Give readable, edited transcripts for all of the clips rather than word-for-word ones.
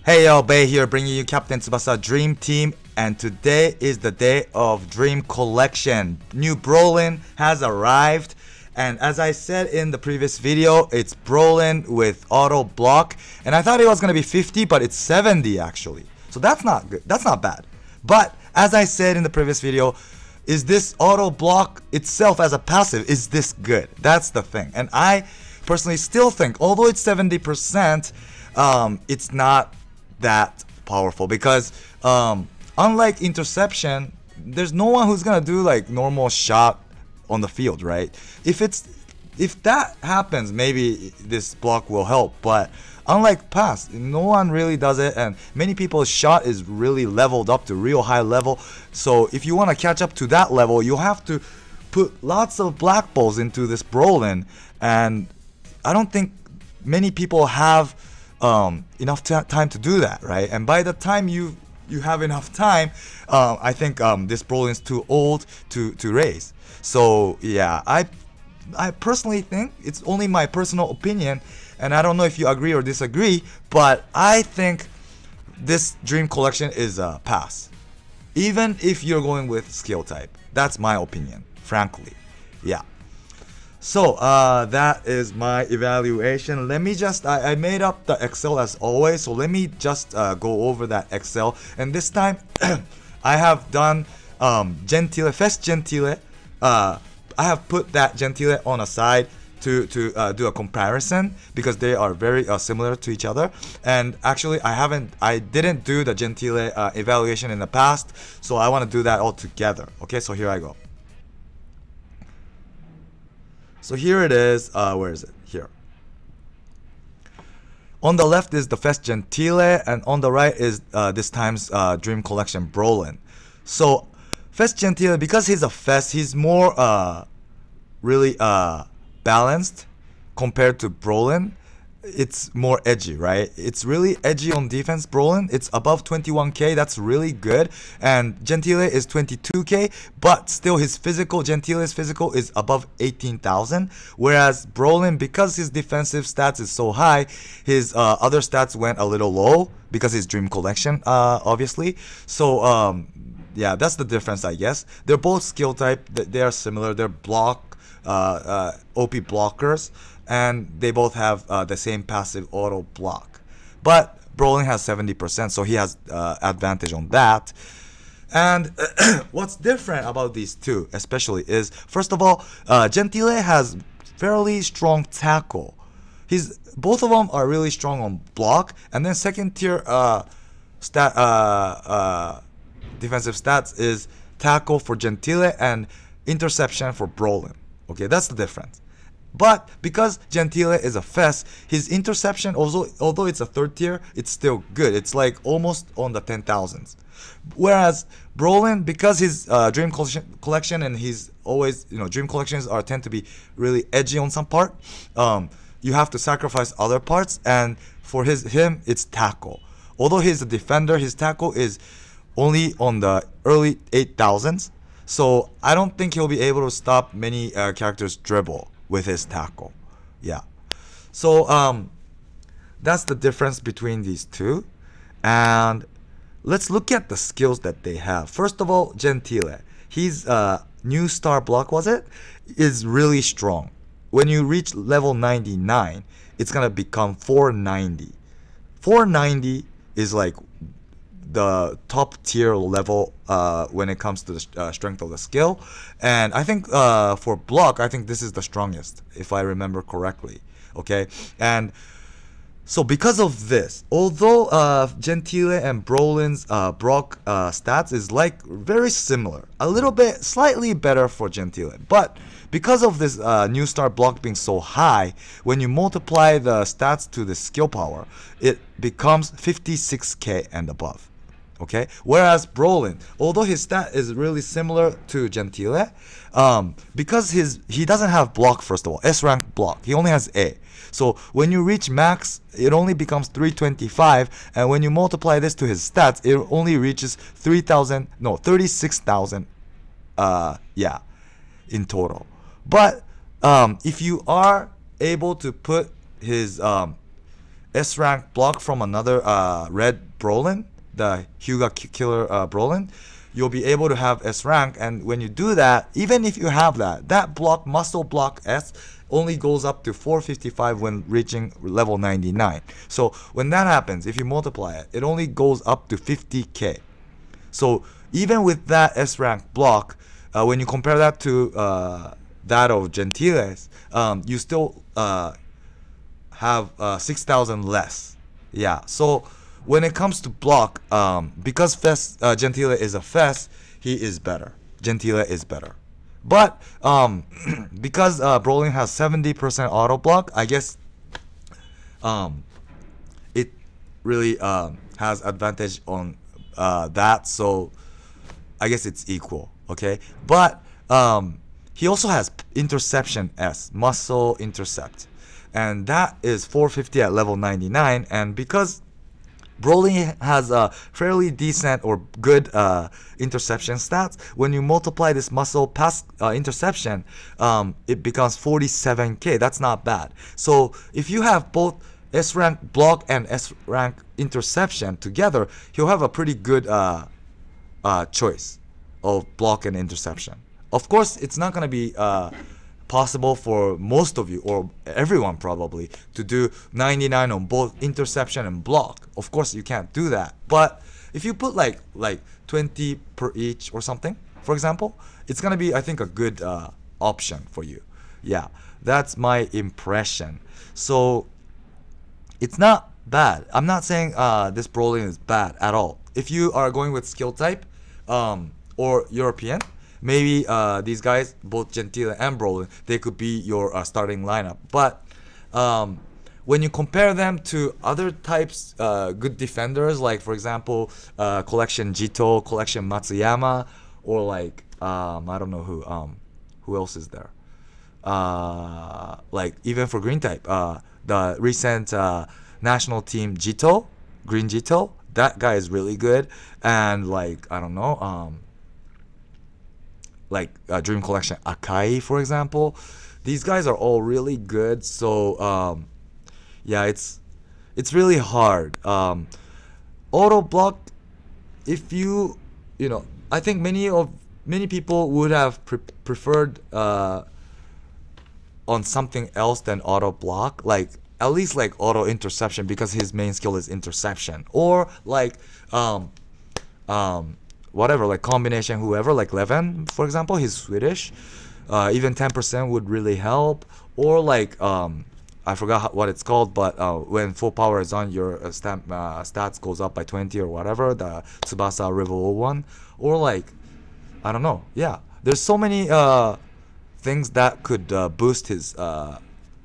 Hey yo, Bay here, bringing you Captain Tsubasa Dream Team, and today is the day of Dream Collection. New Brolin has arrived, and as I said in the previous video, it's Brolin with auto block, and I thought it was gonna be 50, but it's 70 actually. So that's not good. That's not bad. But as I said in the previous video, is this auto block itself as a passive, is this good? That's the thing. And I personally still think, although it's 70%, it's not that powerful because unlike interception, there's no one who's gonna do like normal shot on the field, right? If that happens, maybe this block will help, but unlike pass, no one really does it, and many people's shot is really leveled up to real high level. So if you want to catch up to that level, you have to put lots of black balls into this Brolin, and I don't think many people have enough time to do that, right? And by the time you have enough time, I think this Brolin is too old to raise. So yeah, I personally think, it's only my personal opinion, and I don't know if you agree or disagree, but I think this Dream Collection is a pass, even if you're going with skill type. That's my opinion, frankly. Yeah. So that is my evaluation. Let me just, I made up the Excel as always, so let me just go over that Excel. And this time I have done Gentile, Fest Gentile. I have put that Gentile on a side to do a comparison because they are very similar to each other. And actually I didn't do the Gentile evaluation in the past, so I want to do that all together. Okay, so here I go. So here it is. Where is it? Here. On the left is the Fest Gentile, and on the right is this time's Dream Collection Brolin. So Fest Gentile, because he's a Fest, he's more really balanced compared to Brolin. It's more edgy, right? It's really edgy on defense. Brolin, it's above 21k. That's really good. And Gentile is 22k, but still his physical, Gentile's physical is above 18,000. Whereas Brolin, because his defensive stats is so high, his other stats went a little low because his Dream Collection, obviously. So yeah, that's the difference, I guess. They're both skill type. They are similar. They're block, OP blockers, and they both have the same passive auto block. But Brolin has 70%, so he has advantage on that. And what's different about these two especially is, first of all, Gentile has fairly strong tackle. Both of them are really strong on block, and then second tier defensive stats is tackle for Gentile and interception for Brolin. Okay, that's the difference. But because Gentile is a Fest, his interception, although it's a third tier, it's still good. It's like almost on the 10,000s. Whereas Brolin, because his Dream Collection, and he's always, Dream Collections tend to be really edgy on some part, you have to sacrifice other parts, and for him, it's tackle. Although he's a defender, his tackle is only on the early 8,000s. So I don't think he'll be able to stop many characters' dribble with his tackle. Yeah. So that's the difference between these two. And let's look at the skills that they have. First of all, Gentile. His new star block, is really strong. When you reach level 99, it's gonna become 490. 490 is like the top tier level when it comes to the strength of the skill, and I think for block, I think this is the strongest, if I remember correctly. Okay, and so because of this, although Gentile and Brolin's block stats is like very similar, a little bit slightly better for Gentile, but because of this new star block being so high, when you multiply the stats to the skill power, it becomes 56k and above. Okay, whereas Brolin, although his stat is really similar to Gentile, because he doesn't have block, first of all, S rank block, he only has A. So when you reach max, it only becomes 325, and when you multiply this to his stats, it only reaches 36,000 yeah, in total. But if you are able to put his S rank block from another red Brolin, the Hyuga Killer Brolin, you'll be able to have S rank. And when you do that, even if you have that block, muscle block S, only goes up to 455 when reaching level 99. So when that happens, if you multiply it, it only goes up to 50k. So even with that S rank block, when you compare that to that of Gentile's, you still have 6,000 less. Yeah, so when it comes to block, because Gentile is a Fest, he is better. Gentile is better. But because Brolin has 70% auto block, I guess it really has advantage on that. So I guess it's equal. Okay, but he also has interception S, muscle intercept, and that is 450 at level 99. And because Brolin has a fairly decent or good interception stats, when you multiply this muscle past interception, it becomes 47k. That's not bad. So if you have both S rank block and S rank interception together, he'll have a pretty good choice of block and interception. Of course, it's not going to be possible for most of you, or everyone probably, to do 99 on both interception and block. Of course, you can't do that. But if you put like 20 per each or something, for example, it's going to be, I think, a good option for you. Yeah, that's my impression. So it's not bad. I'm not saying this Brolin is bad at all. If you are going with skill type, or European, maybe these guys, both Gentile and Brolin, they could be your starting lineup. But when you compare them to other types, good defenders, like for example, Collection Jito, Collection Matsuyama, or like I don't know who else is there. Like even for green type, the recent national team Jito, Green Jito, that guy is really good. And like I don't know, like Dream Collection Akai, for example, these guys are all really good. So yeah, it's really hard. Auto block, if you know, I think many people would have preferred on something else than auto block, like at least like auto interception, because his main skill is interception, or like whatever, like combination whoever, like Leven, for example, he's Swedish, even 10% would really help. Or like I forgot what it's called, but when full power is on, your stats goes up by 20 or whatever, the Tsubasa Rival one. Or like I don't know, yeah, there's so many things that could boost his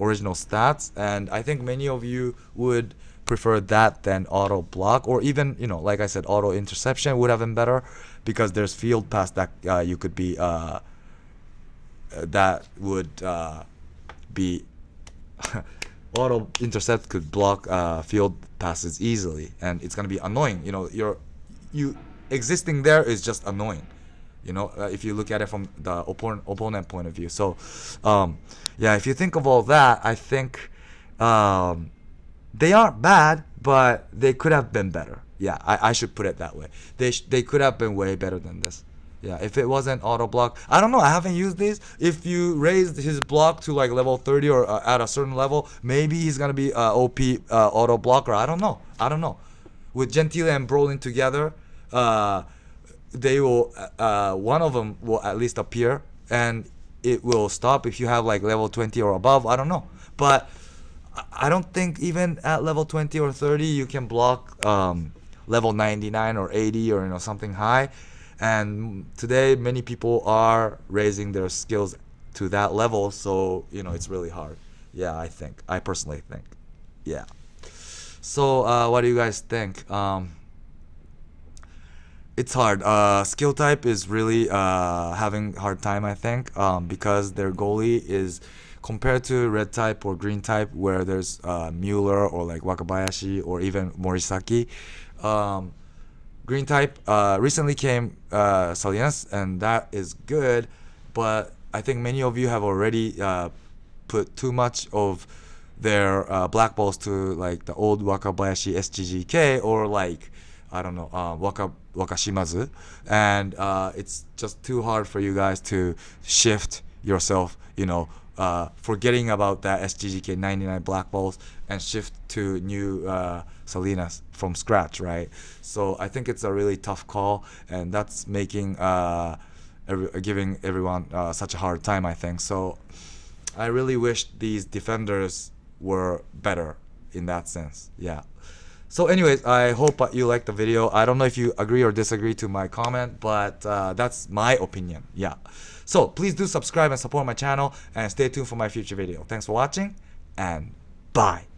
original stats, and I think many of you would prefer that than auto block, or even, you know, like I said, auto interception would have been better, because there's field pass that you could be that would be auto intercept could block field passes easily, and it's gonna be annoying. You know, you existing there is just annoying. You know, if you look at it from the opponent point of view. So yeah, if you think of all that, I think they aren't bad, but they could have been better. Yeah, I should put it that way. They could have been way better than this. Yeah, if it wasn't auto block, I don't know, I haven't used these. If you raised his block to like level 30 or at a certain level, maybe he's gonna be OP auto blocker. I don't know. With Gentile and Brolin together, they will one of them will at least appear, and it will stop if you have like level 20 or above. I don't know, but I don't think even at level 20 or 30 you can block level 99 or 80 or, you know, something high. And today many people are raising their skills to that level, so, you know, it's really hard. Yeah, I personally think. Yeah. So what do you guys think? It's hard. Skill type is really having a hard time, I think, because their goalie is, compared to red type or green type, where there's Mueller or like Wakabayashi or even Morisaki. Green type recently came Salinas, and that is good, but I think many of you have already put too much of their black balls to like the old Wakabayashi SGGK or like I don't know Wakashimazu, and it's just too hard for you guys to shift yourself, forgetting about that SGGK 99 black balls and shift to new Salinas from scratch, right? So I think it's a really tough call, and that's making giving everyone such a hard time, I think. So I really wish these defenders were better in that sense. Yeah. So anyways, I hope you liked the video. I don't know if you agree or disagree to my comment, but that's my opinion. Yeah. So please do subscribe and support my channel, and stay tuned for my future video. Thanks for watching, and bye.